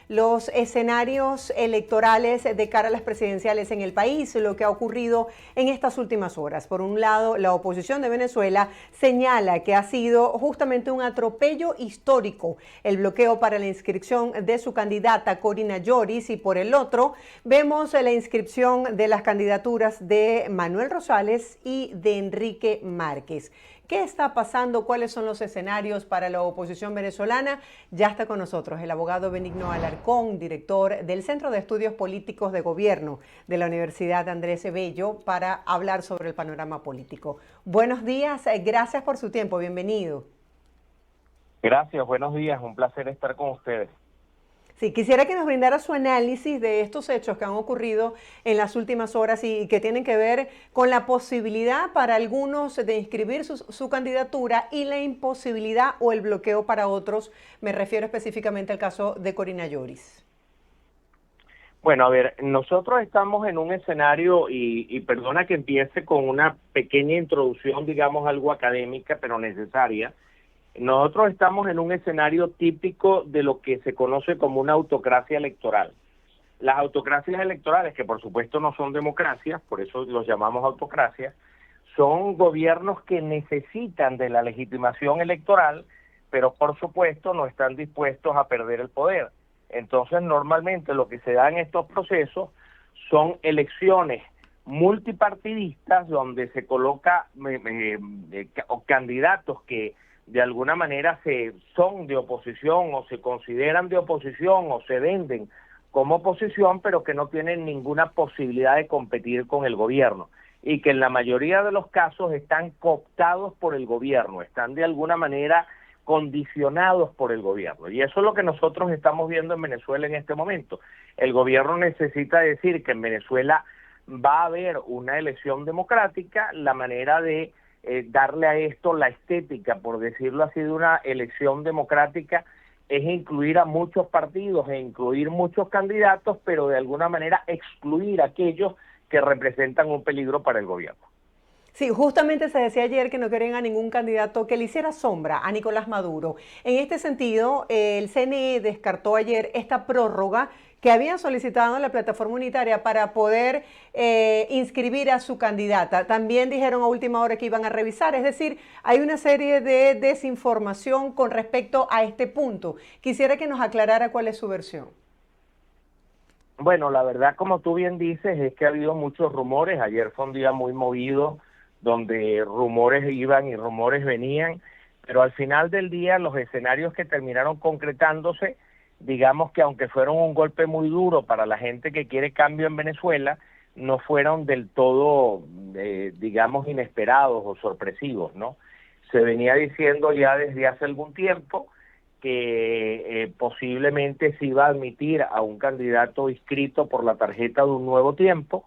los escenarios electorales de cara a las presidenciales en el país, lo que ha ocurrido en estas últimas horas. Por un lado, la oposición de Venezuela señala que ha sido justamente un atropello histórico el bloqueo para la inscripción de su candidata Corina Lloris, y por el otro vemos la inscripción de las candidaturas de Manuel Rosales y de Enrique Márquez. ¿Qué está pasando? ¿Cuáles son los escenarios para la oposición venezolana? Ya está con nosotros el abogado Benigno Alarcón, director del Centro de Estudios Políticos de Gobierno de la Universidad Andrés Bello, para hablar sobre el panorama político. Buenos días, gracias por su tiempo, bienvenido. Gracias, buenos días, un placer estar con ustedes. Sí, quisiera que nos brindara su análisis de estos hechos que han ocurrido en las últimas horas y que tienen que ver con la posibilidad para algunos de inscribir su candidatura y la imposibilidad o el bloqueo para otros. Me refiero específicamente al caso de Corina Lloris. Bueno, a ver, nosotros estamos en un escenario, y perdona que empiece con una pequeña introducción, digamos algo académica, pero necesaria. Nosotros estamos en un escenario típico de lo que se conoce como una autocracia electoral. Las autocracias electorales, que por supuesto no son democracias, por eso los llamamos autocracias, son gobiernos que necesitan de la legitimación electoral, pero por supuesto no están dispuestos a perder el poder. Entonces, normalmente lo que se da en estos procesos son elecciones multipartidistas donde se coloca candidatos que de alguna manera son de oposición o se consideran de oposición o se venden como oposición, pero que no tienen ninguna posibilidad de competir con el gobierno y que en la mayoría de los casos están cooptados por el gobierno, están de alguna manera condicionados por el gobierno. Y eso es lo que nosotros estamos viendo en Venezuela en este momento. El gobierno necesita decir que en Venezuela va a haber una elección democrática, la manera de darle a esto la estética, por decirlo así, de una elección democrática es incluir a muchos partidos e incluir muchos candidatos, pero de alguna manera excluir a aquellos que representan un peligro para el gobierno. Sí, justamente se decía ayer que no querían a ningún candidato que le hiciera sombra a Nicolás Maduro. En este sentido, el CNE descartó ayer esta prórroga que habían solicitado en la plataforma unitaria para poder inscribir a su candidata. También dijeron a última hora que iban a revisar, es decir, hay una serie de desinformación con respecto a este punto. Quisiera que nos aclarara cuál es su versión. Bueno, la verdad, como tú bien dices, es que ha habido muchos rumores. Ayer fue un día muy movido, donde rumores iban y rumores venían, pero al final del día los escenarios que terminaron concretándose, digamos que aunque fueron un golpe muy duro para la gente que quiere cambio en Venezuela, no fueron del todo, digamos, inesperados o sorpresivos, ¿no? Se venía diciendo ya desde hace algún tiempo que posiblemente se iba a admitir a un candidato inscrito por la tarjeta de Un Nuevo Tiempo,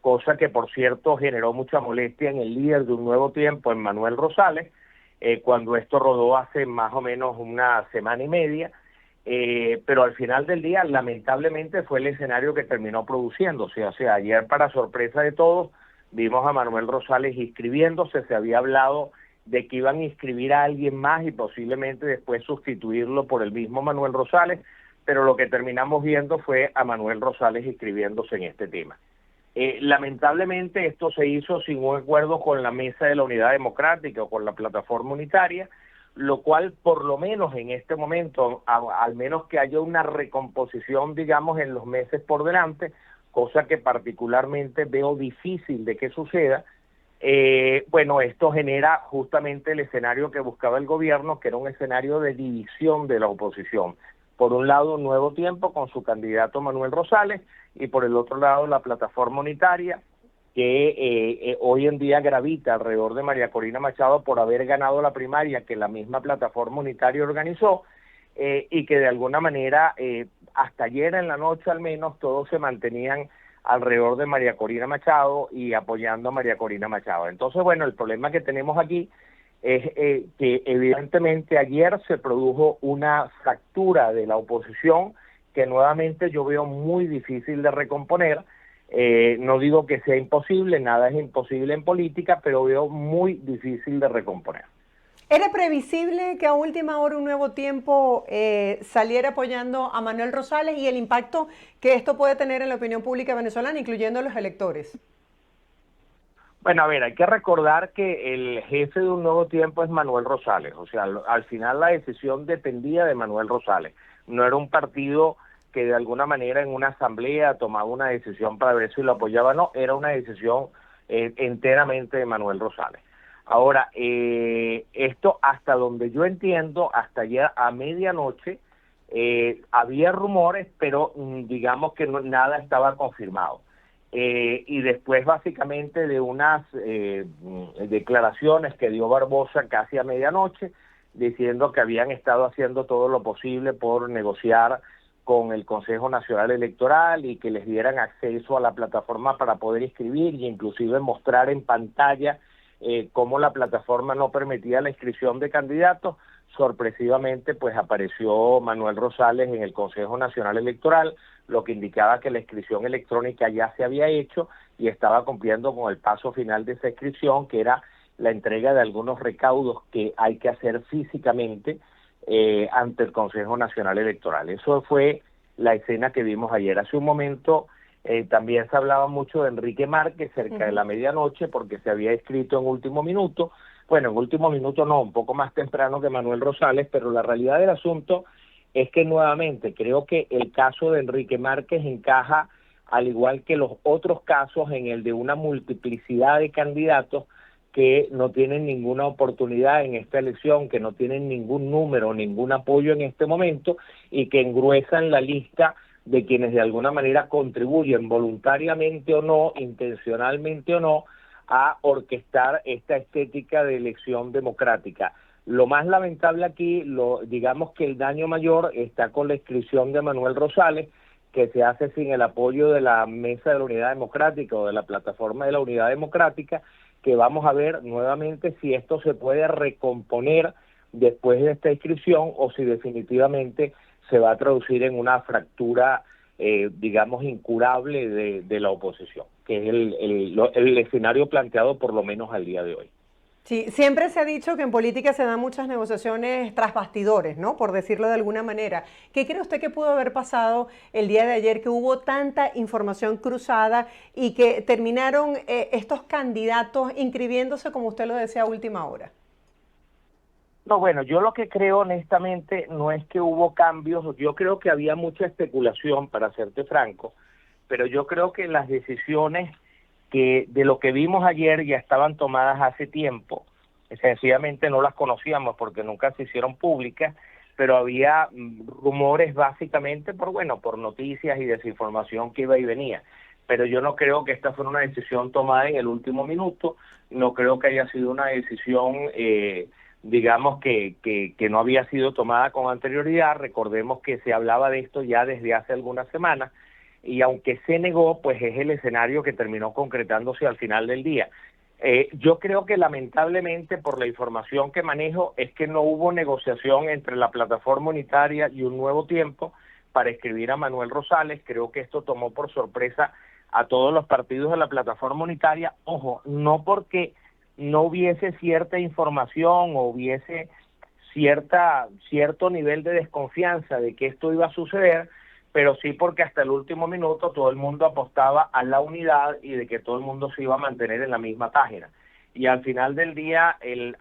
cosa que por cierto generó mucha molestia en el líder de Un Nuevo Tiempo, en Manuel Rosales, cuando esto rodó hace más o menos una semana y media, pero al final del día lamentablemente fue el escenario que terminó produciéndose. O sea, ayer para sorpresa de todos vimos a Manuel Rosales inscribiéndose, se había hablado de que iban a inscribir a alguien más y posiblemente después sustituirlo por el mismo Manuel Rosales, pero lo que terminamos viendo fue a Manuel Rosales inscribiéndose en este tema. Lamentablemente esto se hizo sin un acuerdo con la Mesa de la Unidad Democrática o con la plataforma unitaria, lo cual por lo menos en este momento, al menos que haya una recomposición, digamos, en los meses por delante, cosa que particularmente veo difícil de que suceda, bueno, esto genera justamente el escenario que buscaba el gobierno, que era un escenario de división de la oposición. Por un lado, Un Nuevo Tiempo con su candidato Manuel Rosales, y por el otro lado la plataforma unitaria, que hoy en día gravita alrededor de María Corina Machado por haber ganado la primaria que la misma plataforma unitaria organizó, y que de alguna manera, hasta ayer en la noche al menos, todos se mantenían alrededor de María Corina Machado y apoyando a María Corina Machado. Entonces, bueno, el problema que tenemos aquí es que evidentemente ayer se produjo una fractura de la oposición que nuevamente yo veo muy difícil de recomponer. No digo que sea imposible, nada es imposible en política, pero veo muy difícil de recomponer. ¿Era previsible que a última hora un Nuevo Tiempo saliera apoyando a Manuel Rosales y el impacto que esto puede tener en la opinión pública venezolana, incluyendo a los electores? Bueno, a ver, hay que recordar que el jefe de Un Nuevo Tiempo es Manuel Rosales, o sea, al final la decisión dependía de Manuel Rosales, no era un partido que de alguna manera en una asamblea tomaba una decisión para ver si lo apoyaba o no, era una decisión enteramente de Manuel Rosales. Ahora, esto hasta donde yo entiendo, hasta ayer a medianoche, había rumores, pero digamos que nada estaba confirmado. Y después básicamente de unas declaraciones que dio Barbosa casi a medianoche, diciendo que habían estado haciendo todo lo posible por negociar con el Consejo Nacional Electoral y que les dieran acceso a la plataforma para poder inscribir y inclusive mostrar en pantalla cómo la plataforma no permitía la inscripción de candidatos. Sorpresivamente pues apareció Manuel Rosales en el Consejo Nacional Electoral, lo que indicaba que la inscripción electrónica ya se había hecho y estaba cumpliendo con el paso final de esa inscripción, que era la entrega de algunos recaudos que hay que hacer físicamente ante el Consejo Nacional Electoral. Eso fue la escena que vimos ayer. Hace un momento también se hablaba mucho de Enrique Márquez cerca de la medianoche porque se había inscrito en último minuto. Bueno, en último minuto no, un poco más temprano que Manuel Rosales, pero la realidad del asunto es que nuevamente creo que el caso de Enrique Márquez encaja, al igual que los otros casos, en el de una multiplicidad de candidatos que no tienen ninguna oportunidad en esta elección, que no tienen ningún número, ningún apoyo en este momento y que engruesan la lista de quienes de alguna manera contribuyen voluntariamente o no, intencionalmente o no, a orquestar esta estética de elección democrática. Lo más lamentable aquí, digamos que el daño mayor está con la inscripción de Manuel Rosales, que se hace sin el apoyo de la Mesa de la Unidad Democrática o de la Plataforma de la Unidad Democrática, que vamos a ver nuevamente si esto se puede recomponer después de esta inscripción o si definitivamente se va a traducir en una fractura, digamos, incurable de la oposición, que es el escenario planteado por lo menos al día de hoy. Sí, siempre se ha dicho que en política se dan muchas negociaciones tras bastidores, ¿no? Por decirlo de alguna manera. ¿Qué cree usted que pudo haber pasado el día de ayer, que hubo tanta información cruzada y que terminaron estos candidatos inscribiéndose, como usted lo decía, a última hora? No, bueno, yo lo que creo honestamente no es que hubo cambios, yo creo que había mucha especulación, para serte franco, pero yo creo que las decisiones que de lo que vimos ayer ya estaban tomadas hace tiempo, sencillamente no las conocíamos porque nunca se hicieron públicas, pero había rumores básicamente por noticias y desinformación que iba y venía. Pero yo no creo que esta fuera una decisión tomada en el último minuto, no creo que haya sido una decisión digamos que no había sido tomada con anterioridad. Recordemos que se hablaba de esto ya desde hace algunas semanas, y aunque se negó, pues es el escenario que terminó concretándose al final del día. Yo creo que lamentablemente, por la información que manejo, es que no hubo negociación entre la Plataforma Unitaria y Un Nuevo Tiempo para escribir a Manuel Rosales. Creo que esto tomó por sorpresa a todos los partidos de la Plataforma Unitaria. Ojo, no porque no hubiese cierta información o hubiese cierto nivel de desconfianza de que esto iba a suceder, pero sí porque hasta el último minuto todo el mundo apostaba a la unidad y de que todo el mundo se iba a mantener en la misma página. Y al final del día, el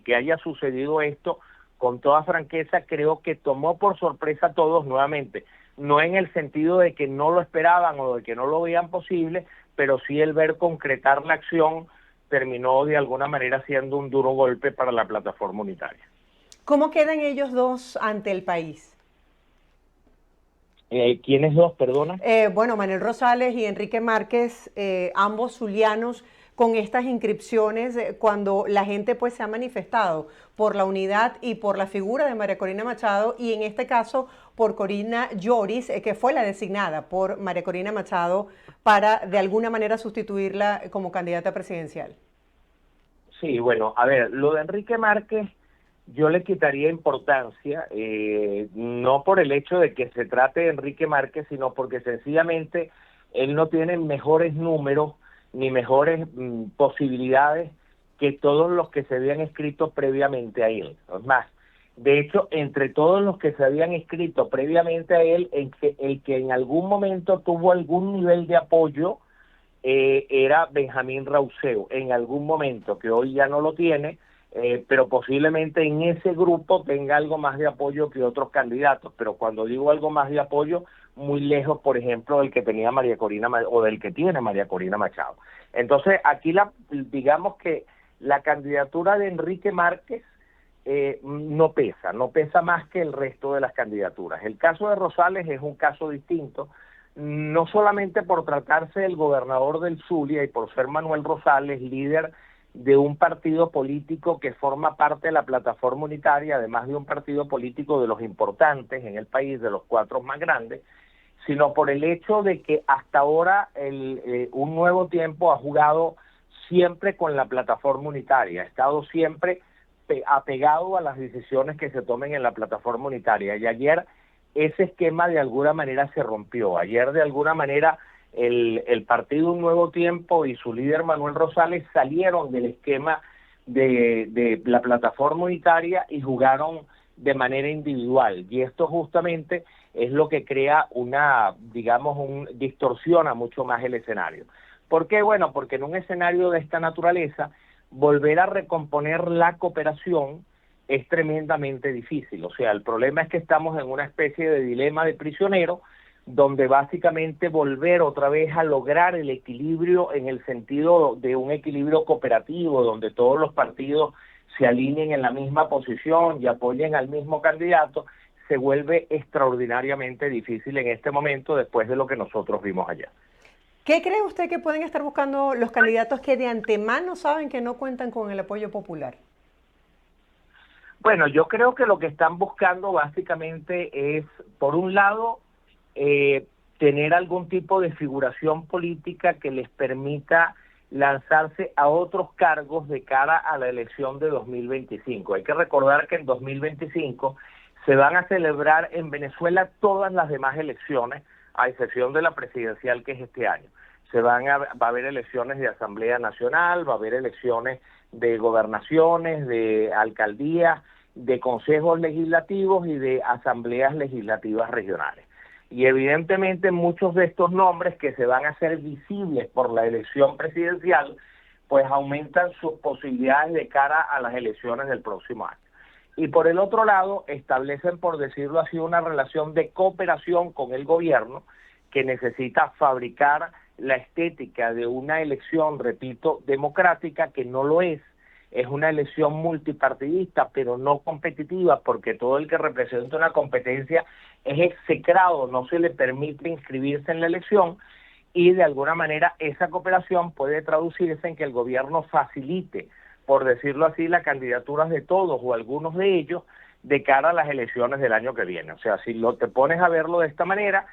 que haya sucedido esto, con toda franqueza, creo que tomó por sorpresa a todos nuevamente, no en el sentido de que no lo esperaban o de que no lo veían posible, pero sí el ver concretar la acción terminó de alguna manera siendo un duro golpe para la Plataforma Unitaria. ¿Cómo quedan ellos dos ante el país? ¿Quiénes dos, perdona? Bueno, Manuel Rosales y Enrique Márquez, ambos zulianos, con estas inscripciones, cuando la gente pues se ha manifestado por la unidad y por la figura de María Corina Machado, y en este caso por Corina Lloris, que fue la designada por María Corina Machado para de alguna manera sustituirla como candidata presidencial. Sí, bueno, a ver, lo de Enrique Márquez yo le quitaría importancia, no por el hecho de que se trate de Enrique Márquez, sino porque sencillamente él no tiene mejores números ni mejores posibilidades que todos los que se habían inscrito previamente a él. Es más, de hecho, entre todos los que se habían inscrito previamente a él, el que en algún momento tuvo algún nivel de apoyo era Benjamín Rauseo, en algún momento, que hoy ya no lo tiene, pero posiblemente en ese grupo tenga algo más de apoyo que otros candidatos. Pero cuando digo algo más de apoyo, muy lejos, por ejemplo, del que tenía María Corina o del que tiene María Corina Machado. Entonces, aquí digamos que la candidatura de Enrique Márquez no pesa más que el resto de las candidaturas. El caso de Rosales es un caso distinto, no solamente por tratarse del gobernador del Zulia y por ser Manuel Rosales, líder de un partido político que forma parte de la plataforma unitaria, además de un partido político de los importantes en el país, de los 4 más grandes, sino por el hecho de que hasta ahora un Nuevo Tiempo ha jugado siempre con la plataforma unitaria, ha estado siempre apegado a las decisiones que se tomen en la plataforma unitaria. Y ayer ese esquema de alguna manera se rompió. Ayer de alguna manera el partido Un Nuevo Tiempo y su líder Manuel Rosales salieron del esquema de la plataforma unitaria y jugaron de manera individual. Y esto justamente es lo que crea distorsiona mucho más el escenario. ¿Por qué? Bueno, porque en un escenario de esta naturaleza, volver a recomponer la cooperación es tremendamente difícil. O sea, el problema es que estamos en una especie de dilema de prisionero, donde básicamente volver otra vez a lograr el equilibrio en el sentido de un equilibrio cooperativo, donde todos los partidos se alineen en la misma posición y apoyen al mismo candidato, se vuelve extraordinariamente difícil en este momento después de lo que nosotros vimos ayer. ¿Qué cree usted que pueden estar buscando los candidatos que de antemano saben que no cuentan con el apoyo popular? Bueno, yo creo que lo que están buscando básicamente es, por un lado, tener algún tipo de figuración política que les permita lanzarse a otros cargos de cara a la elección de 2025. Hay que recordar que en 2025 se van a celebrar en Venezuela todas las demás elecciones, a excepción de la presidencial, que es este año. Va a haber elecciones de Asamblea Nacional, va a haber elecciones de gobernaciones, de alcaldías, de consejos legislativos y de asambleas legislativas regionales. Y evidentemente muchos de estos nombres que se van a hacer visibles por la elección presidencial, pues aumentan sus posibilidades de cara a las elecciones del próximo año. Y por el otro lado, establecen, por decirlo así, una relación de cooperación con el gobierno que necesita fabricar la estética de una elección, repito, democrática, que no lo es una elección multipartidista, pero no competitiva, porque todo el que representa una competencia es execrado, no se le permite inscribirse en la elección, y de alguna manera esa cooperación puede traducirse en que el gobierno facilite, por decirlo así, las candidaturas de todos o algunos de ellos de cara a las elecciones del año que viene. O sea, si te pones a verlo de esta manera,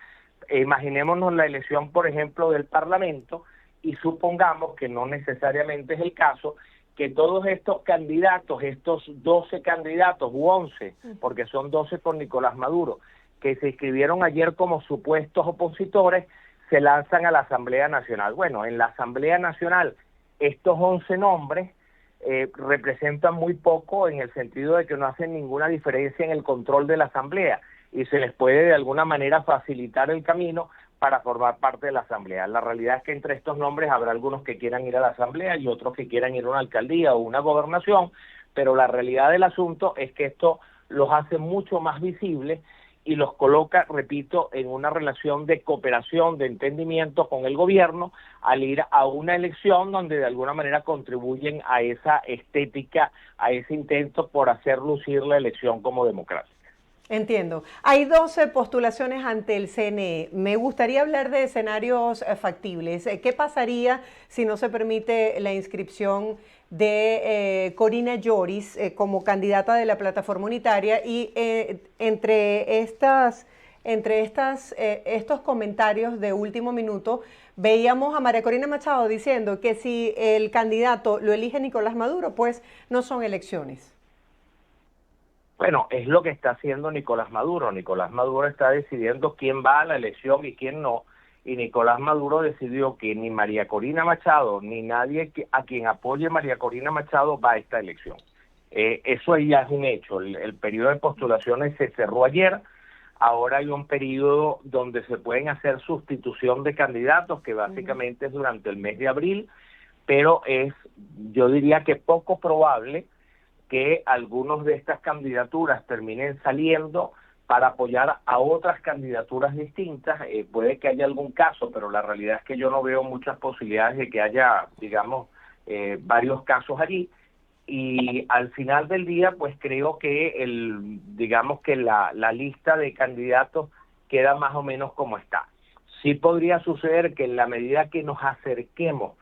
imaginémonos la elección, por ejemplo, del Parlamento, y supongamos que no necesariamente es el caso, que todos estos candidatos, estos 12 candidatos u 11, porque son 12 con Nicolás Maduro, que se inscribieron ayer como supuestos opositores, se lanzan a la Asamblea Nacional. Bueno, en la Asamblea Nacional estos 11 nombres representan muy poco, en el sentido de que no hacen ninguna diferencia en el control de la Asamblea, y se les puede de alguna manera facilitar el camino para formar parte de la Asamblea. La realidad es que entre estos nombres habrá algunos que quieran ir a la Asamblea y otros que quieran ir a una alcaldía o una gobernación, pero la realidad del asunto es que esto los hace mucho más visibles y los coloca, repito, en una relación de cooperación, de entendimiento con el gobierno, al ir a una elección donde de alguna manera contribuyen a esa estética, a ese intento por hacer lucir la elección como democrática. Entiendo. Hay 12 postulaciones ante el CNE. Me gustaría hablar de escenarios factibles. ¿Qué pasaría si no se permite la inscripción de Corina Yoris como candidata de la plataforma unitaria? Y entre estos comentarios de último minuto, veíamos a María Corina Machado diciendo que si el candidato lo elige Nicolás Maduro, pues no son elecciones. Bueno, es lo que está haciendo Nicolás Maduro. Nicolás Maduro está decidiendo quién va a la elección y quién no, y Nicolás Maduro decidió que ni María Corina Machado ni nadie a quien apoye María Corina Machado va a esta elección. Eso ya es un hecho. El periodo de postulaciones se cerró ayer. Ahora hay un periodo donde se pueden hacer sustitución de candidatos, que básicamente es durante el mes de abril, pero yo diría que poco probable que algunos de estas candidaturas terminen saliendo para apoyar a otras candidaturas distintas. Puede que haya algún caso, pero la realidad es que yo no veo muchas posibilidades de que haya, digamos, varios casos allí. Y al final del día, pues creo que digamos que la lista de candidatos queda más o menos como está. Sí podría suceder que en la medida que nos acerquemos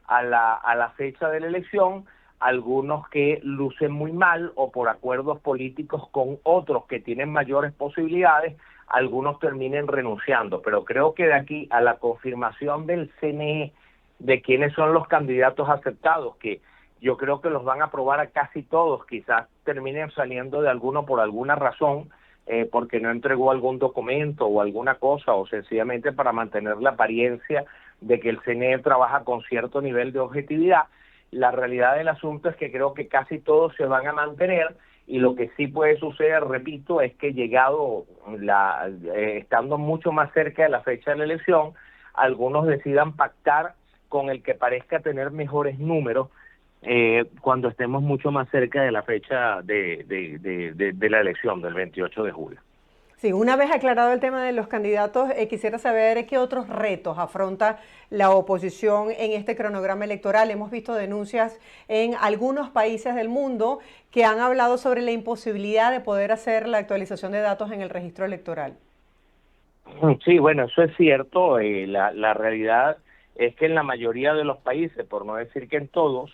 a la fecha de la elección, algunos que lucen muy mal o por acuerdos políticos con otros que tienen mayores posibilidades, algunos terminen renunciando. Pero creo que de aquí a la confirmación del CNE de quiénes son los candidatos aceptados, que yo creo que los van a aprobar a casi todos, quizás terminen saliendo de alguno por alguna razón, porque no entregó algún documento o alguna cosa, o sencillamente para mantener la apariencia de que el CNE trabaja con cierto nivel de objetividad. La realidad del asunto es que creo que casi todos se van a mantener, y lo que sí puede suceder, repito, es que estando mucho más cerca de la fecha de la elección, algunos decidan pactar con el que parezca tener mejores números cuando estemos mucho más cerca de la fecha de la elección del 28 de julio. Sí, una vez aclarado el tema de los candidatos, quisiera saber qué otros retos afronta la oposición en este cronograma electoral. Hemos visto denuncias en algunos países del mundo que han hablado sobre la imposibilidad de poder hacer la actualización de datos en el registro electoral. Sí, bueno, eso es cierto. La realidad es que en la mayoría de los países, por no decir que en todos,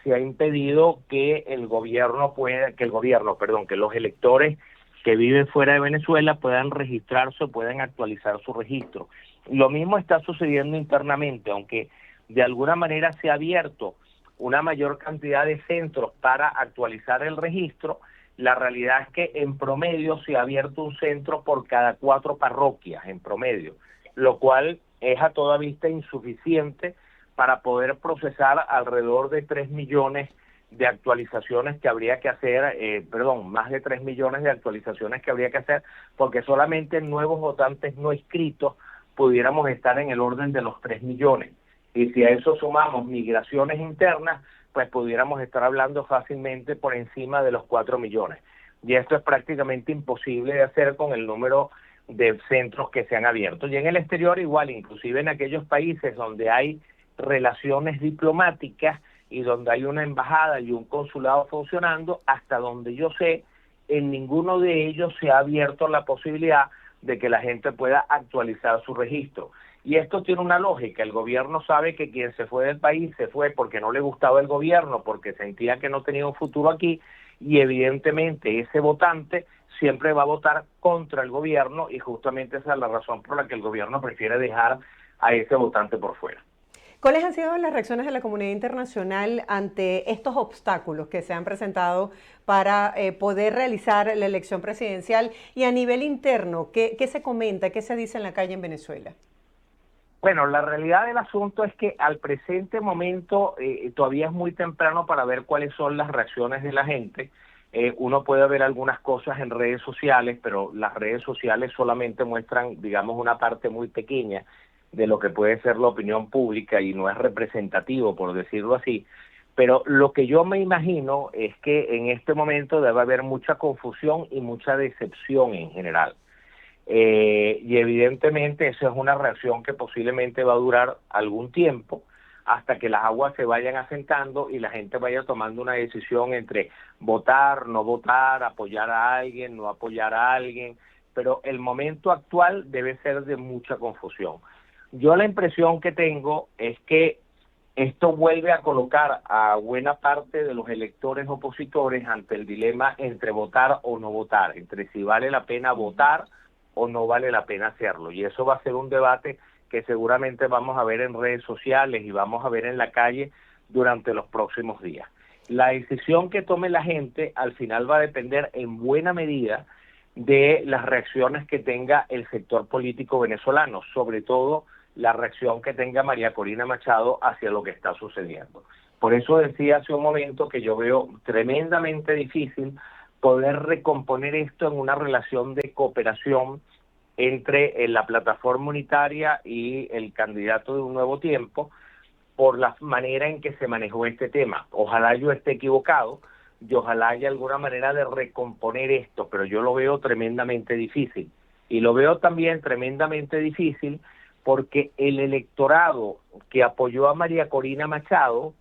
se ha impedido que que los electores que viven fuera de Venezuela puedan registrarse o puedan actualizar su registro. Lo mismo está sucediendo internamente, aunque de alguna manera se ha abierto una mayor cantidad de centros para actualizar el registro. La realidad es que en promedio se ha abierto un centro por cada 4 parroquias, en promedio, lo cual es a toda vista insuficiente para poder procesar alrededor de 3 millones de actualizaciones que habría que hacer, más de 3 millones de actualizaciones que habría que hacer, porque solamente nuevos votantes no inscritos pudiéramos estar en el orden de los 3 millones. Y si a eso sumamos migraciones internas, pues pudiéramos estar hablando fácilmente por encima de los 4 millones. Y esto es prácticamente imposible de hacer con el número de centros que se han abierto. Y en el exterior igual, inclusive en aquellos países donde hay relaciones diplomáticas y donde hay una embajada y un consulado funcionando, hasta donde yo sé, en ninguno de ellos se ha abierto la posibilidad de que la gente pueda actualizar su registro. Y esto tiene una lógica. El gobierno sabe que quien se fue del país se fue porque no le gustaba el gobierno, porque sentía que no tenía un futuro aquí, y evidentemente ese votante siempre va a votar contra el gobierno, y justamente esa es la razón por la que el gobierno prefiere dejar a ese votante por fuera. ¿Cuáles han sido las reacciones de la comunidad internacional ante estos obstáculos que se han presentado para poder realizar la elección presidencial? Y a nivel interno, ¿qué se comenta, qué se dice en la calle en Venezuela? Bueno, la realidad del asunto es que al presente momento todavía es muy temprano para ver cuáles son las reacciones de la gente. Uno puede ver algunas cosas en redes sociales, pero las redes sociales solamente muestran, digamos, una parte muy pequeña de lo que puede ser la opinión pública y no es representativo, por decirlo así. Pero lo que yo me imagino es que en este momento debe haber mucha confusión y mucha decepción en general. Y evidentemente esa es una reacción que posiblemente va a durar algún tiempo hasta que las aguas se vayan asentando y la gente vaya tomando una decisión entre votar, no votar, apoyar a alguien, no apoyar a alguien, pero el momento actual debe ser de mucha confusión. Yo la impresión que tengo es que esto vuelve a colocar a buena parte de los electores opositores ante el dilema entre votar o no votar, entre si vale la pena votar o no vale la pena hacerlo. Y eso va a ser un debate que seguramente vamos a ver en redes sociales y vamos a ver en la calle durante los próximos días. La decisión que tome la gente al final va a depender en buena medida de las reacciones que tenga el sector político venezolano, sobre todo la reacción que tenga María Corina Machado hacia lo que está sucediendo. Por eso decía hace un momento que yo veo tremendamente difícil poder recomponer esto en una relación de cooperación entre la plataforma unitaria y el candidato de Un Nuevo Tiempo, por la manera en que se manejó este tema. Ojalá yo esté equivocado y ojalá haya alguna manera de recomponer esto, pero yo lo veo tremendamente difícil. Y lo veo también tremendamente difícil porque el electorado que apoyó a María Corina Machado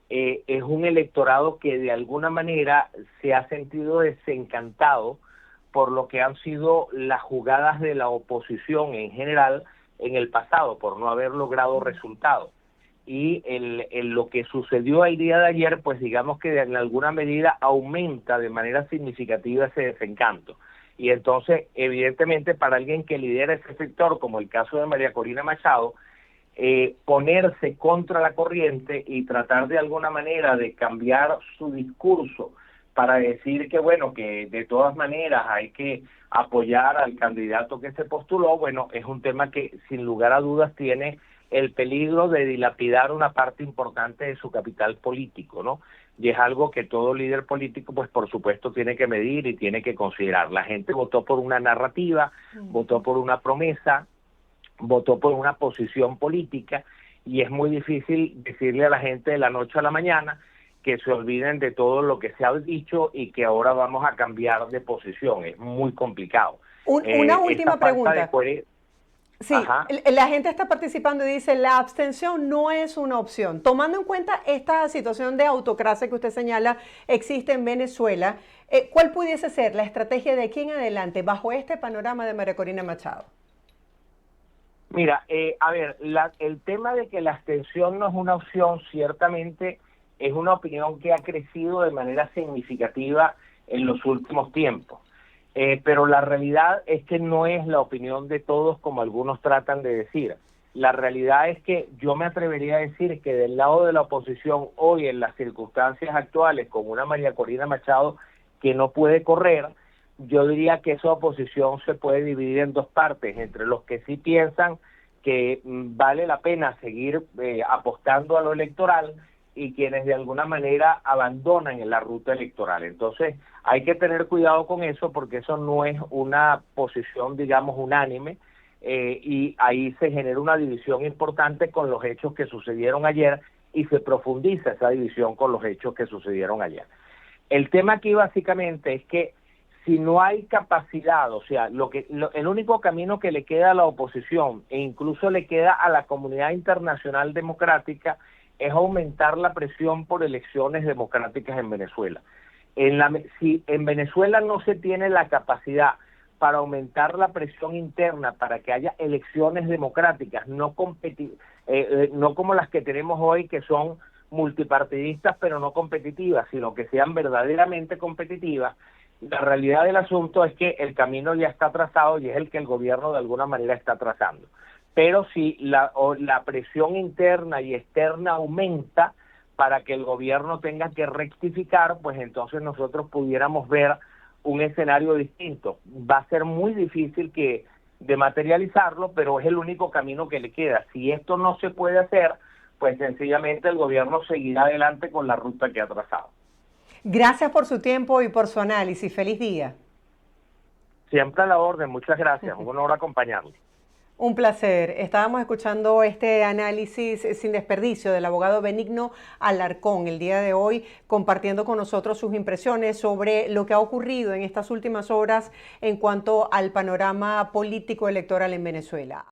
es un electorado que de alguna manera se ha sentido desencantado por lo que han sido las jugadas de la oposición en general en el pasado, por no haber logrado resultados. Y lo que sucedió el día de ayer, pues digamos que en alguna medida aumenta de manera significativa ese desencanto. Y entonces, evidentemente, para alguien que lidera ese sector, como el caso de María Corina Machado, ponerse contra la corriente y tratar de alguna manera de cambiar su discurso para decir que, bueno, que de todas maneras hay que apoyar al candidato que se postuló, bueno, es un tema que sin lugar a dudas tiene el peligro de dilapidar una parte importante de su capital político, ¿no? Y es algo que todo líder político, pues por supuesto, tiene que medir y tiene que considerar. La gente votó por una narrativa, votó por una promesa, votó por una posición política, y es muy difícil decirle a la gente de la noche a la mañana que se olviden de todo lo que se ha dicho y que ahora vamos a cambiar de posición. Es muy complicado. Una última pregunta. Sí, Ajá. la gente está participando y dice la abstención no es una opción. Tomando en cuenta esta situación de autocracia que usted señala existe en Venezuela, ¿cuál pudiese ser la estrategia de aquí en adelante bajo este panorama de María Corina Machado? Mira, a ver, el tema de que la abstención no es una opción ciertamente es una opinión que ha crecido de manera significativa en los últimos tiempos. Pero la realidad es que no es la opinión de todos como algunos tratan de decir. La realidad es que yo me atrevería a decir que del lado de la oposición hoy en las circunstancias actuales con una María Corina Machado que no puede correr, yo diría que esa oposición se puede dividir en dos partes, entre los que sí piensan que vale la pena seguir apostando a lo electoral y quienes de alguna manera abandonan en la ruta electoral. Entonces hay que tener cuidado con eso porque eso no es una posición, digamos, unánime, y ahí se genera una división importante con los hechos que sucedieron ayer y se profundiza esa división con los hechos que sucedieron ayer. El tema aquí básicamente es que si no hay capacidad, o sea, el único camino que le queda a la oposición e incluso le queda a la comunidad internacional democrática es aumentar la presión por elecciones democráticas en Venezuela. Si en Venezuela no se tiene la capacidad para aumentar la presión interna para que haya elecciones democráticas, no como las que tenemos hoy, que son multipartidistas pero no competitivas, sino que sean verdaderamente competitivas, la realidad del asunto es que el camino ya está trazado y es el que el gobierno de alguna manera está trazando. Pero si la presión interna y externa aumenta para que el gobierno tenga que rectificar, pues entonces nosotros pudiéramos ver un escenario distinto. Va a ser muy difícil de materializarlo, pero es el único camino que le queda. Si esto no se puede hacer, pues sencillamente el gobierno seguirá adelante con la ruta que ha trazado. Gracias por su tiempo y por su análisis. Feliz día. Siempre a la orden. Muchas gracias. Un honor acompañarle. Un placer. Estábamos escuchando este análisis sin desperdicio del abogado Benigno Alarcón el día de hoy, compartiendo con nosotros sus impresiones sobre lo que ha ocurrido en estas últimas horas en cuanto al panorama político electoral en Venezuela.